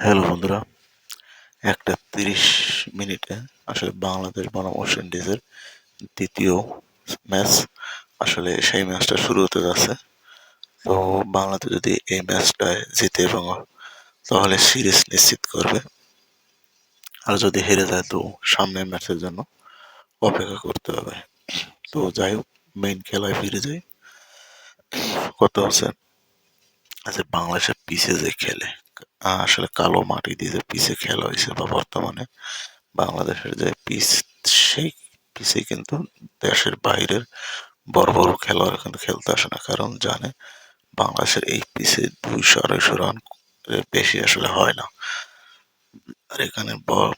Hello বন্ধুরা, একটা 30 মিনিটে আসলে বাংলাদেশ বনাম ওয়েস্ট ইন্ডিজের দ্বিতীয় ম্যাচ, আসলে সেই ম্যাচটা শুরু হতে যাচ্ছে। তো বাংলাদেশ যদি এই ম্যাচটায় জিতে এবং তাহলে সিরিজ নিশ্চিত করবে, আর যদি হেরে যায় তো সামনের ম্যাচের জন্য অপেক্ষা করতে হবে। তো যাই হোক, মেইন খেলায় ফিরে যাই। কথা হচ্ছে যে বাংলাদেশের পিচে যে খেলে, আসলে কালো মাটি দিয়ে যে পিচে খেলা হয়েছে বা বর্তমানে বাংলাদেশের যে পিচ, সেই পিচে কিন্তু দেশের বাইরের বড় বড় খেলোয়াড় কিন্তু খেলতে আসে না, কারণ জানে বাংলাদেশের এই পিচে 200-250 রান বেশি আসলে হয় না। আর এখানে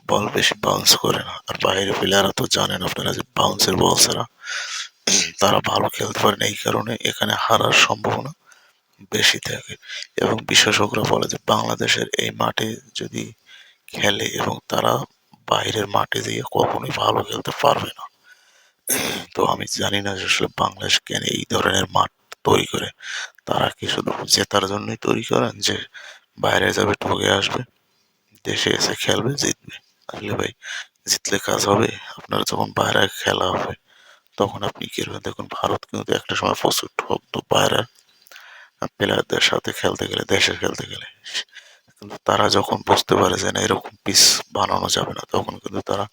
বল বেশি বাউন্স করে না, আর বাইরে প্লেয়াররা তো জানেন আপনারা যে বাউন্সের বল ছাড়া তারা ভালো খেলতে পারে না। এই কারণে এখানে হারার সম্ভাবনা বেশি থাকে। এবং বিশেষজ্ঞরা বলে যে বাংলাদেশের এই মাঠে যদি খেলে এবং তারা বাইরের মাঠে দিয়ে কখনোই ভালো খেলতে পারবে না। তো আমি জানি না যে আসলে বাংলাদেশ কেন এই ধরনের মাঠ তৈরি করে। তারা কি শুধু জেতার জন্যই তৈরি করেন, যে বাইরে যাবে, ঠকে আসবে, দেশে এসে খেলবে, জিতবে? আসলে ভাই, জিতলে কাজ হবে? আপনার যখন বাইরে খেলা হবে তখন আপনি কি করবেন? দেখুন, ভারত কিন্তু একটা সময় প্রচুর ঠকতো বাইরের প্লেয়ারদের সাথে খেলতে গেলে, দেশে খেলতে গেলে। কিন্তু তারা যখন বুঝতে পারে যে না, এরকম পিচ বানানো যাবে না, তখন কিন্তু তারা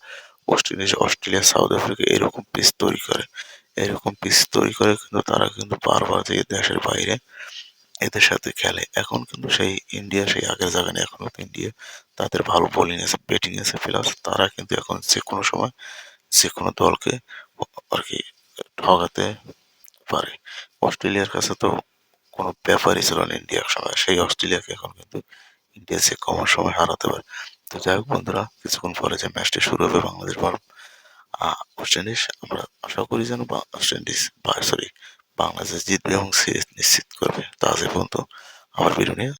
West Indies, Australia, south Africa এরকম পিচ তৈরি করে। এরকম পিচ তৈরি করে কিন্তু তারা কিন্তু বারবার যে দেশের বাইরে এদের সাথে খেলে। এখন কিন্তু সেই ইন্ডিয়া সেই আগের জায়গায় নেই। এখন কিন্তু ইন্ডিয়া, তাদের ভালো বোলিং আছে, ব্যাটিং আছে, প্লাস তারা কিন্তু এখন যে কোনো সময় যে কোনো দলকে আর কি ঠকাতে পারে। অস্ট্রেলিয়ার কাছে তো কোনো ব্যাপারই ছিল না ইন্ডিয়া একসময়, সেই অস্ট্রেলিয়াকে এখন কিন্তু ইন্ডিয়া যে কম সময় হারাতে পারে। তো যাই হোক বন্ধুরা, কিছুক্ষণ পরে যে ম্যাচটি শুরু হবে বাংলাদেশ বনাম ওয়েস্ট ইন্ডিজ, আমরা আশা করি যেন ওয়েস্ট ইন্ডিজ বা সরি বাংলাদেশ জিতবে এবং সিরিজ নিশ্চিত করবে। তা আজ এই পর্যন্ত। আমার ভিডিও নিয়ে